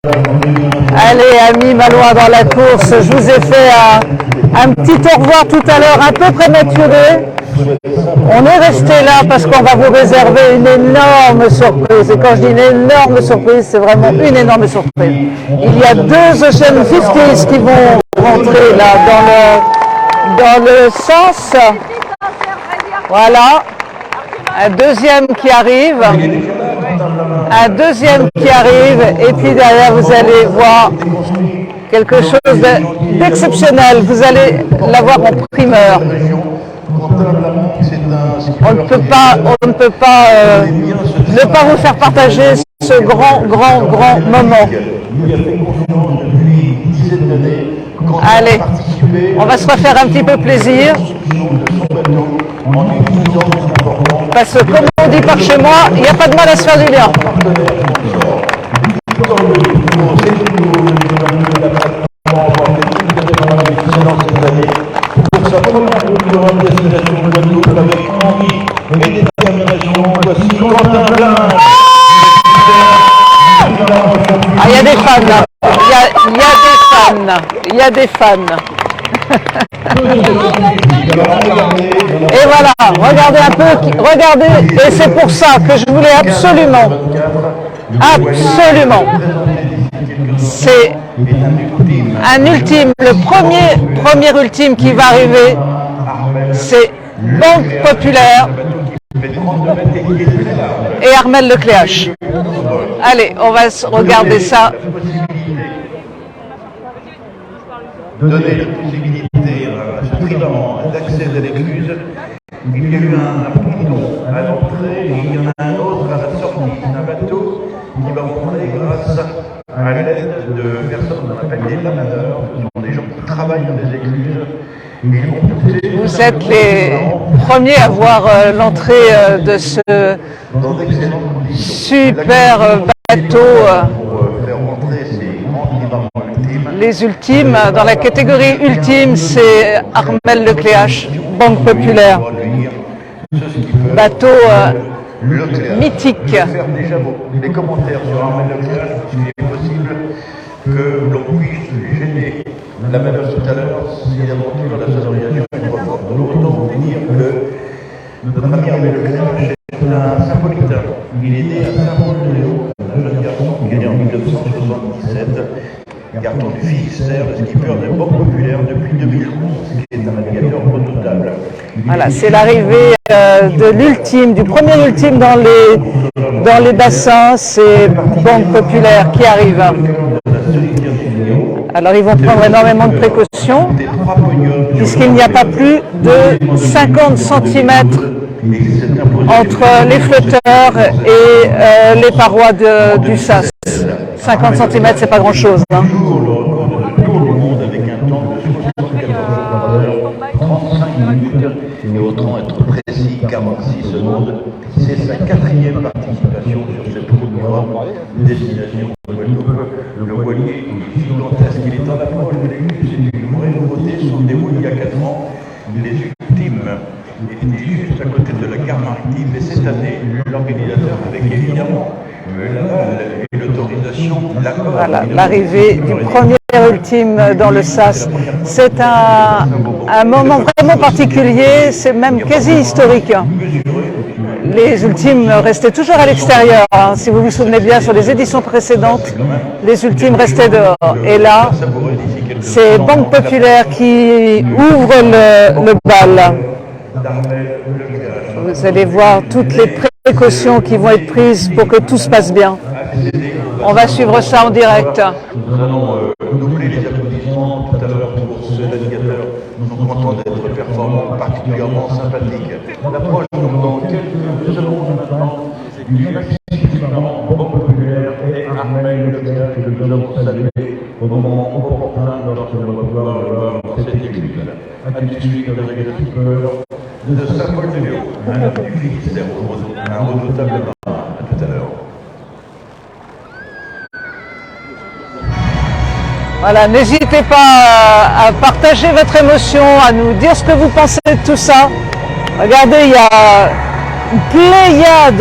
Allez, amis Malouins dans la course, je vous ai fait un petit au revoir tout à l'heure, un peu prématuré. On est resté là parce qu'on va vous réserver une énorme surprise. Et quand je dis une énorme surprise, c'est vraiment une énorme surprise. Il y a deux Ocean 50s qui vont rentrer là dans le sens. Voilà. Un deuxième qui arrive. Un deuxième qui arrive. Et puis derrière, vous allez voir quelque chose d'exceptionnel. Vous allez l'avoir en primeur. On ne peut pas ne pas vous faire partager ce grand moment. Allez, on va se refaire un petit peu plaisir. Parce que comme on dit par chez moi, il n'y a pas de mal à se faire du bien. Ah, il y a des fans là. Il y a des fans. Et voilà, regardez un peu, regardez, et c'est pour ça que je voulais absolument, c'est un ultime, le premier ultime qui va arriver, c'est Banque Populaire et Armel Lecléache. Allez, on va regarder ça. Donner la possibilité à ce trident d'accéder à l'écluse. Il y a eu un ponton à l'entrée et il y en a un autre à la sortie. Un bateau qui va entrer grâce à l'aide de personnes dans la palier de la manœuvre. Ce sont des gens qui travaillent dans les écluses. Vous êtes les premiers à voir l'entrée de ce super bateau. Les ultimes, dans la catégorie ultime, c'est Armel Lecléache, Banque Populaire. Bateau mythique. Faire déjà les commentaires sur Armel Lecléache, s'il est possible que l'on puisse gêner la manœuvre tout à l'heure si l'aventure de la sonorisation est trop forte. Donc autant vous dire que notre ami Armel Lecléache est un Saint-Politain. Il est né à Saint-Paul-de-Léo, un jeune garçon qui est né en 1977. Carton du Finistère, le skipper de Banque Populaire depuis 2011, qui est un navigateur redoutable. Voilà, c'est l'arrivée de l'ultime, du premier ultime dans les bassins, c'est Banque Populaire qui arrive. Alors ils vont prendre énormément de précautions, puisqu'il n'y a pas plus de 50 cm entre les flotteurs et les parois du sas. 50 cm, c'est pas grand-chose. Hein. Avec un temps de 35 minutes, et autant être précis, 46 secondes. C'est sa 4e participation sur cette programme destination de Guadeloupe. Le voilier est gigantesque, il est en approche de l'écluse, c'est une vraie nouveauté, sont déroulés il y a 4 ans. Les ultimes étaient juste à côté de la gare maritime, et cette année, l'organisateur, avec évidemment et l'autorisation, voilà, l'arrivée du premier ultime dans le sas. C'est un moment vraiment particulier, c'est même quasi historique. Les ultimes restaient toujours à l'extérieur. Hein. Si vous vous souvenez bien, sur les éditions précédentes, les ultimes restaient dehors. Et là, c'est Banque Populaire qui ouvre le bal. Vous allez voir toutes les précautions qui vont être prises pour que tout se passe bien. On va suivre ça en direct. Nous allons doubler les applaudissements tout à l'heure pour ce navigateur. Nous sommes contents d'être performants, particulièrement sympathiques. On approche dans quelques secondes maintenant du participant Banque Populaire et Armel Lecléache que nous allons saluer au moment opportun lorsque nous allons pouvoir cette écluse. À tout de suite avec le skipper de Saint-Paul-de-Léo, un homme du Finistère, un redoutable marin. À tout à l'heure. Voilà, n'hésitez pas à partager votre émotion, à nous dire ce que vous pensez de tout ça. Regardez, il y a une pléiade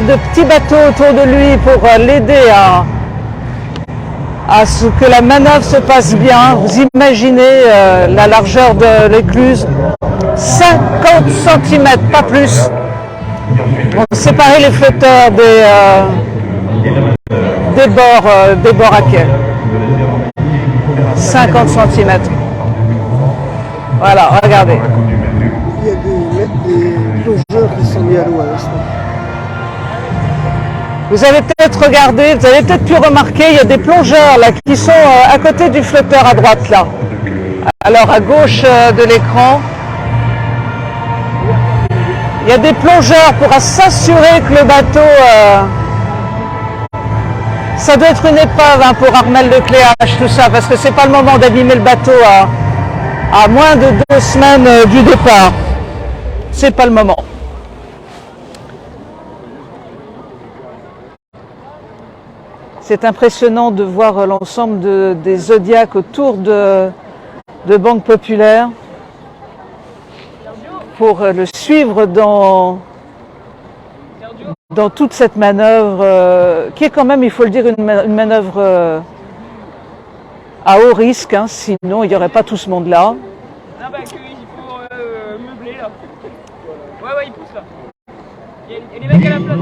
de petits bateaux autour de lui pour l'aider à ce que la manœuvre se passe bien. Vous imaginez la largeur de l'écluse, 50 cm, pas plus. On séparait les flotteurs des bords à quai. 50 cm. Voilà, regardez. Il y a des plongeurs qui sont mis à l'eau à l'instant. Vous avez peut-être regardé, vous avez peut-être pu remarquer, il y a des plongeurs là qui sont à côté du flotteur à droite là. Alors à gauche de l'écran, il y a des plongeurs pour s'assurer que le bateau, ça doit être une épave hein, pour Armel Lecléache, tout ça, parce que c'est pas le moment d'abîmer le bateau à moins de 2 semaines du départ. C'est pas le moment. C'est impressionnant de voir l'ensemble des Zodiacs autour de Banque Populaire pour le suivre dans toute cette manœuvre qui est quand même, il faut le dire, une manœuvre à haut risque, hein, sinon il n'y aurait pas tout ce monde-là. Non, bah, il faut meubler là. Ouais, il pousse là. Il y a les mecs à la place.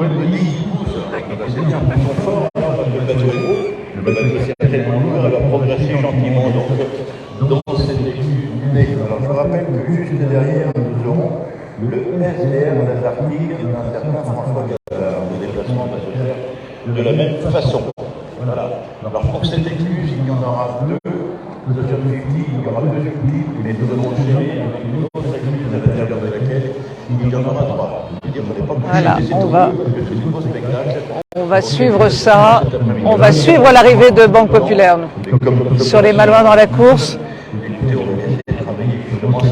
Le bateau est tellement lourd, elle va progresser gentiment dans cette étude du nez. Alors je vous rappelle que juste derrière, nous aurons le SDR d'Antarctique d'un certain François Gallard, de déplacement passagère de la même façon. Voilà. Alors pour cette écluse, il y en aura deux. Nous avons il y aura deux écluses, mais nous allons enchaîner avec une autre écluse à l'intérieur de laquelle il y en aura trois. Voilà, on va suivre ça, on va suivre l'arrivée de Banque Populaire nous, sur les Malouins dans la course.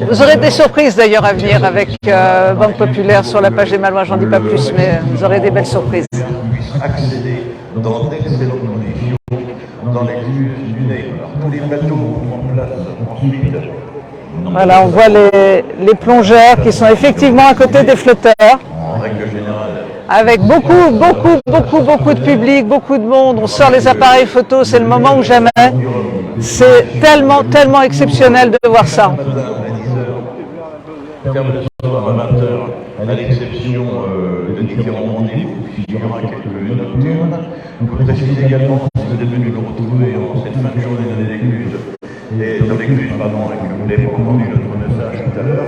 Vous aurez des surprises d'ailleurs à venir avec Banque Populaire sur la page des Malouins, j'en dis pas plus, mais vous aurez des belles surprises. Accéder dans d'excellentes conditions dans l'écluse du nez. Tous les bateaux vont en place ensuite. Voilà, on voit les plongeurs qui sont effectivement à côté des flotteurs. En règle générale. Avec beaucoup de public, beaucoup de monde. On sort les appareils photos, c'est le moment ou jamais. C'est tellement exceptionnel de voir ça. Fermeture à 20h, à l'exception de différents rendez-vous, il y aura quelques nocturnes. Je précise également, si vous êtes venu nous retrouver en cette fin de journée dans les écluses, et dans l'écluse, pardon, et que vous avez entendu notre message tout à l'heure,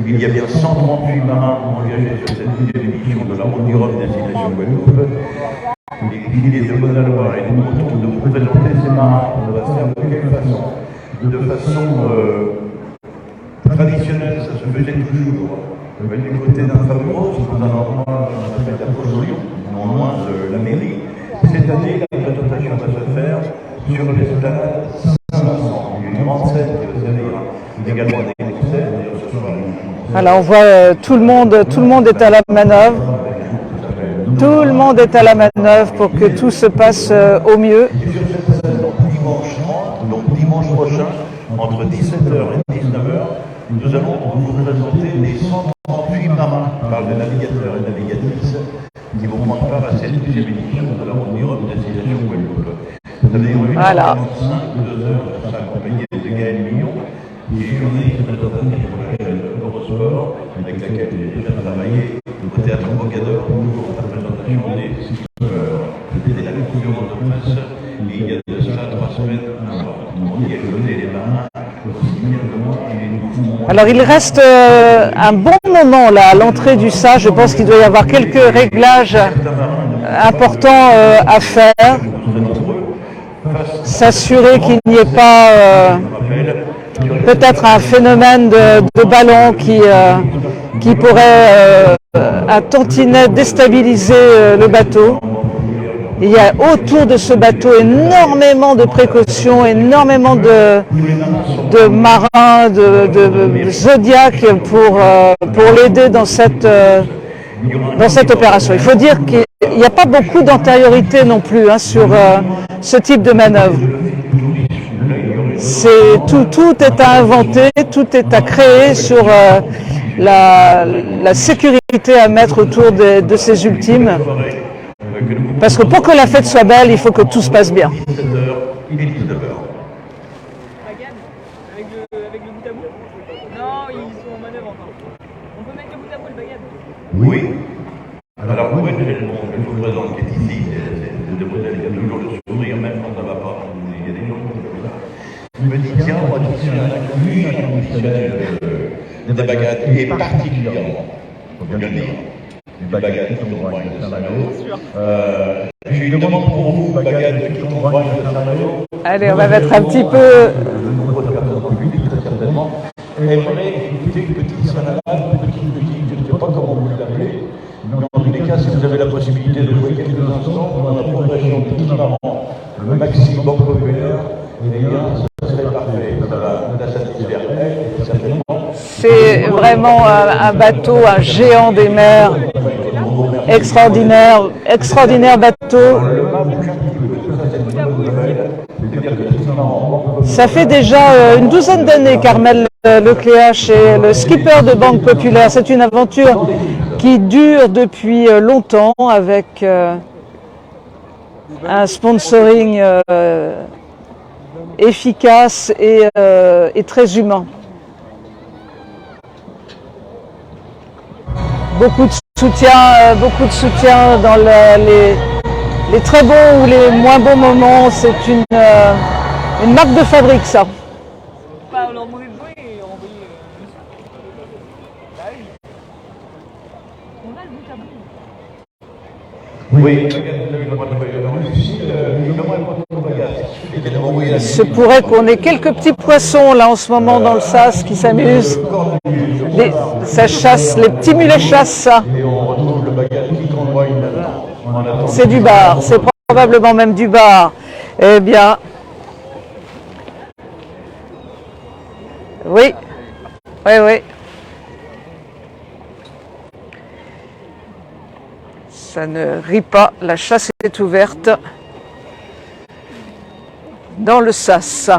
qu'il y a bien 138 marins engagés sur cette deuxième émission de la Route du Rhum destination Guadeloupe. Il est de bonne loi et nous comptons de vous présenter ces marins. On va faire de quelle façon? De façon traditionnelle, ça se faisait toujours. Du côté d'Intramuros, dans un endroit qu'on appelle la Fosse-Lyon, non loin de la mairie. Cette année, la présentation va se faire sur l'esplanade Saint-Vincent, une grande scène qui va servir également des concerts. Voilà, on voit tout le monde est à la manœuvre. Tout le monde est à la manœuvre pour que tout se passe au mieux. Donc dimanche prochain, entre 17h et 19h, nous allons vous présenter les 138 marins, on parle de navigateurs et navigatrices, qui vont prendre part à cette deuxième édition de la Route du Rhum destination Guadeloupe. Vous avez eu 2 heures accompagné de Gaël Millon, qui est journaliste de Eurosport, avec laquelle j'ai déjà travaillé au théâtre Bocador pour la présentation des skippers. C'était la conclusion de notre presse, et il y a de cela 3 semaines, qui a connu les marins aussi bien que moi. Alors il reste un bon moment là à l'entrée du SAS. Je pense qu'il doit y avoir quelques réglages importants à faire. S'assurer qu'il n'y ait pas peut-être un phénomène de ballon qui pourrait un tantinet déstabiliser le bateau. Il y a autour de ce bateau énormément de précautions, énormément de marins, de Zodiac pour l'aider dans cette opération. Il faut dire qu'il n'y a pas beaucoup d'antériorité non plus hein, sur ce type de manœuvre. Tout est à inventer, tout est à créer sur la sécurité à mettre autour de ces ultimes. Parce que pour que la fête soit belle, il faut que tout se passe bien. Il est 19h. Bagad avec le bout à bout. Non, ils sont en manœuvre encore. On peut mettre le bout à bout, le bagad. Oui. Alors, vous voyez, je vous présente qui est ici. C'est demoiselle qui a toujours le sourire, même quand ça ne va pas. Il y a des gens qui sont comme ça. Il me dit, tiens, moi, je suis un inconditionnel des bagades, et particulièrement, il faut bien le dire, du bagad qui convainc de Saint-Malo. J'ai une demande pour vous, bagad qui convainc de Saint-Malo. Allez, on va mettre un petit peu. De nombreuses personnes publiques, très certainement, aimeraient écouter une petite salade, une petite musique, je ne sais pas comment vous l'appelez. Mais dans tous les cas, si vous avez la possibilité de jouer quelques instants pendant la progression de Petit Maman, le maximum populaire, eh bien, ce serait parfait. Ça va la satisfaire, elle, certainement. C'est vraiment un bateau, un géant des mers, extraordinaire, extraordinaire bateau. Ça fait déjà une douzaine d'années qu'Armel Lecléache est le skipper de Banque Populaire. C'est une aventure qui dure depuis longtemps avec un sponsoring efficace et très humain. Beaucoup de soutien dans les très bons ou les moins bons moments. C'est une marque de fabrique, ça. Pas leur demander de jouer et envoyer. Bah oui. On a le bout à bout. Oui, Il se pourrait qu'on ait quelques petits poissons là en ce moment dans le sas qui s'amusent. Ça chasse, les petits mulets chassent ça. Et on retrouve le bagad qui convoie une nana. C'est du bar, c'est probablement même du bar. Eh bien, oui, oui. Ça ne rit pas, la chasse est ouverte dans le sas.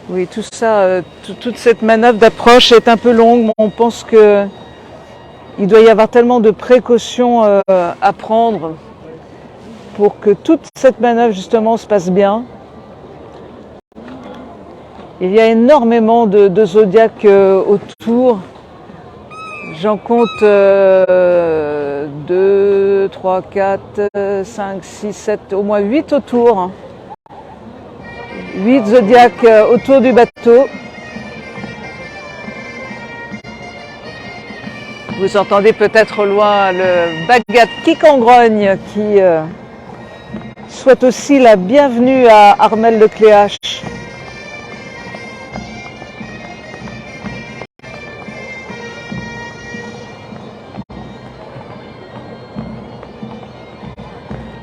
Oui, tout ça, toute cette manœuvre d'approche est un peu longue. On pense que il doit y avoir tellement de précautions à prendre pour que toute cette manœuvre justement se passe bien. Il y a énormément de zodiacs autour. J'en compte 2, 3, 4, 5, 6, 7, au moins 8 autour. 8 zodiacs autour du bateau. Vous entendez peut-être au loin le bagad qui cangrogne, qui souhaite aussi la bienvenue à Armel Lecléache.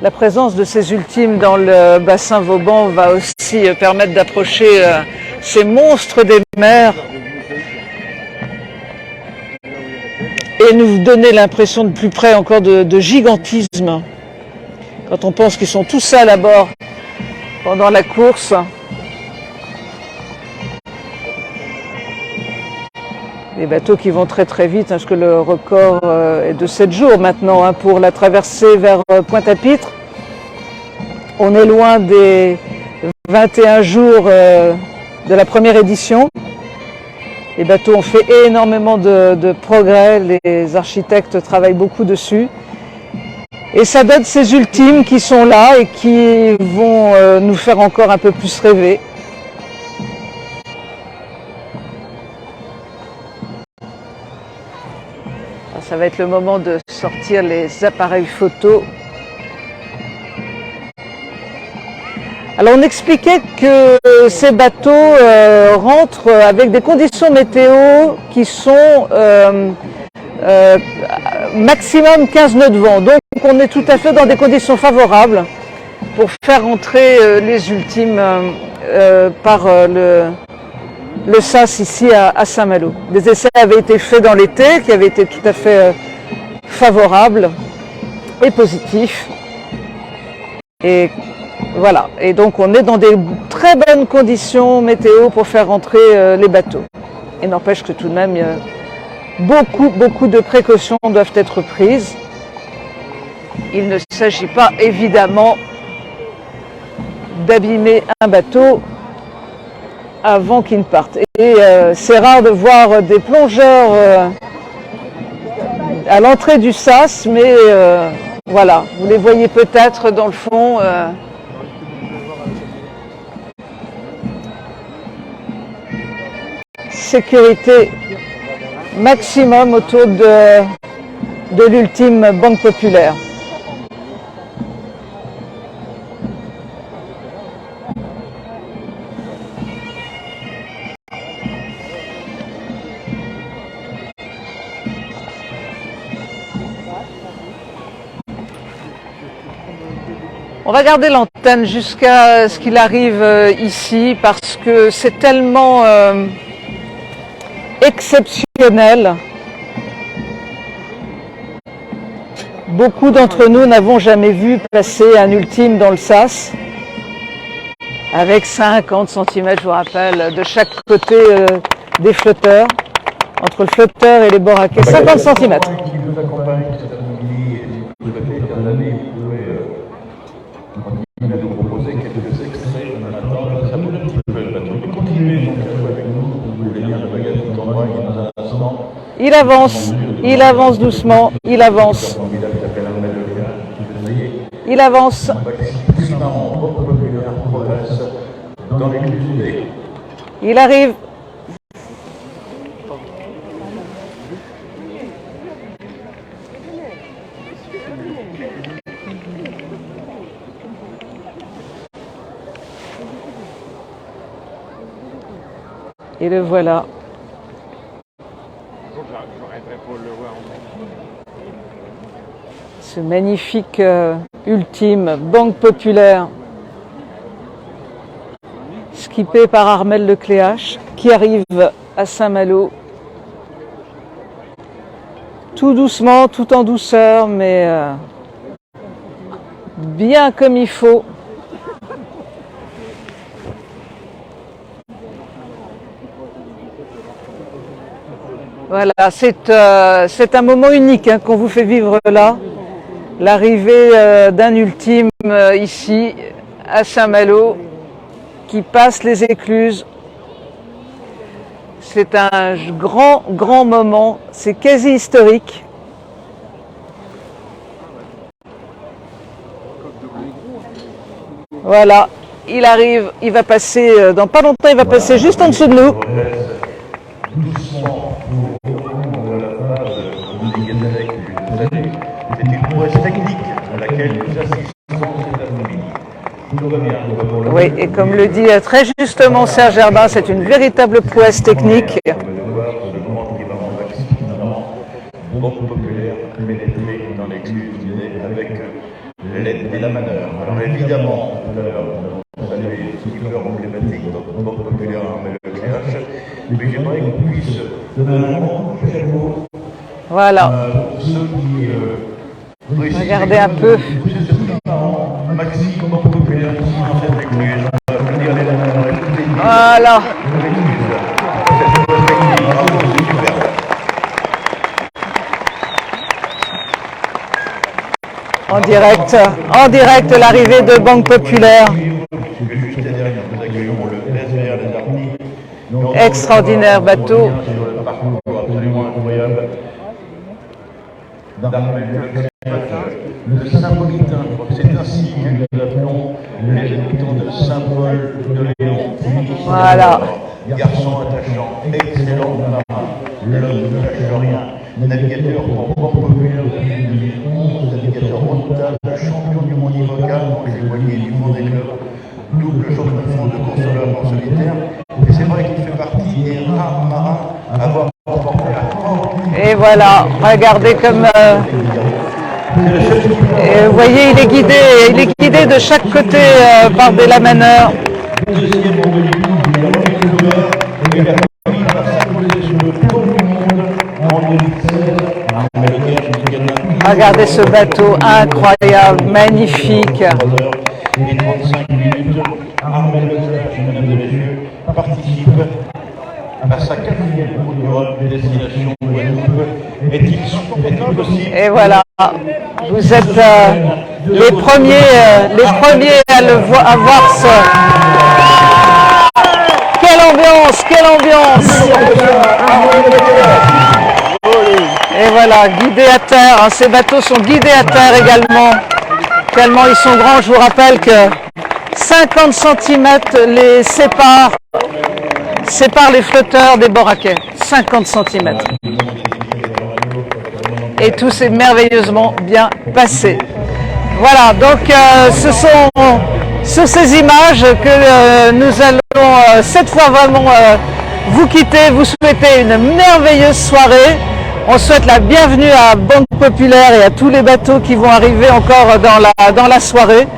La présence de ces ultimes dans le bassin Vauban va aussi permettre d'approcher ces monstres des mers et nous donner l'impression de plus près encore de gigantisme quand on pense qu'ils sont tous seuls à bord pendant la course. Des bateaux qui vont très très vite, parce que le record est de 7 jours maintenant pour la traversée vers Pointe-à-Pitre. On est loin des 21 jours de la première édition. Les bateaux ont fait énormément de progrès, les architectes travaillent beaucoup dessus. Et ça donne ces ultimes qui sont là et qui vont nous faire encore un peu plus rêver. Alors, ça va être le moment de sortir les appareils photo. Alors on expliquait que ces bateaux rentrent avec des conditions météo qui sont maximum 15 nœuds de vent. Donc on est tout à fait dans des conditions favorables pour faire entrer les ultimes par le sas ici à Saint-Malo. Des essais avaient été faits dans l'été qui avaient été tout à fait favorables et positifs. Et Voilà, et donc on est dans des très bonnes conditions météo pour faire rentrer les bateaux. Et n'empêche que tout de même, beaucoup de précautions doivent être prises. Il ne s'agit pas évidemment d'abîmer un bateau avant qu'il ne parte. Et c'est rare de voir des plongeurs à l'entrée du sas, mais voilà, vous les voyez peut-être dans le fond. Sécurité maximum autour de l'ultime banque populaire. On va garder l'antenne jusqu'à ce qu'il arrive ici parce que c'est tellement exceptionnel. Beaucoup d'entre nous n'avons jamais vu passer un ultime dans le sas avec 50 cm, je vous rappelle, de chaque côté des flotteurs, entre le flotteur et les boraquets, 50 cm. Il va nous proposer quelques extraits en attendant que ça bouge un petit peu le bateau. Mais continuez donc à jouer avec nous. Vous voulez bien le bagage du tournoi, il y a dans un instant. Il avance doucement, il avance. Il avance. Il arrive. Et le voilà. Ce magnifique ultime banque populaire skippé par Armel Lecléache qui arrive à Saint-Malo tout doucement, tout en douceur, mais bien comme il faut. Voilà, c'est un moment unique hein, qu'on vous fait vivre là, l'arrivée d'un ultime ici à Saint-Malo qui passe les écluses. C'est un grand moment, c'est quasi historique. Voilà, il arrive, il va passer, dans pas longtemps, il va passer juste en dessous de nous. C'est une prouesse technique à laquelle nous assistons cet après-midi. Oui, et comme le dit très justement Serge Herbin, c'est une véritable prouesse technique. Banque populaire pénétrée dans l'église avec l'aide des lamaneurs. Alors évidemment, tout à l'heure, nous allons saluer les skippers emblématiques de Banque populaire Armel Lecléache, mais j'aimerais qu'on puisse donner un grand mot. Voilà. Regardez un peu. Voilà. En direct, l'arrivée de Banque Populaire. Extraordinaire bateau. Le Saint-Politain, je crois que c'est ainsi que nous appelons les habitants de Saint-Paul de Léon. Voilà. Garçon attachant, excellent marin, l'homme ne lâche rien, navigateur pour Banque Populaire depuis 2011, navigateur redoutable, champion du monde IMOCA, donc les voiliers du monde des clubs, double champion du monde de course à l'homme en solitaire. Et c'est vrai qu'il fait partie des rares marins à avoir remporté la Coupe. Et voilà, regardez comme... et vous voyez, il est guidé de chaque côté par des lamaneurs. Regardez ce bateau incroyable, magnifique. et 35 minutes. Armel Leclerc, mesdames et messieurs, participe à sa 4e Coupe d'Europe destination Guadeloupe. Est-il possible? Et voilà, vous êtes les premiers à le voir, à voir ce... Quelle ambiance, quelle ambiance! Et voilà, guidés à terre, hein, ces bateaux sont guidés à terre également, tellement ils sont grands. Je vous rappelle que 50 cm les séparent les flotteurs des boracais, 50 cm. Et tout s'est merveilleusement bien passé. Voilà, donc ce sont sur ces images que nous allons cette fois vraiment vous quitter, vous souhaiter une merveilleuse soirée. On souhaite la bienvenue à Banque Populaire et à tous les bateaux qui vont arriver encore dans la soirée.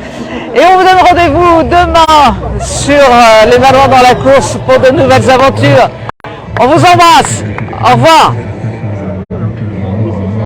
Et on vous donne rendez-vous demain sur les Malouins dans la course pour de nouvelles aventures. On vous embrasse. Au revoir.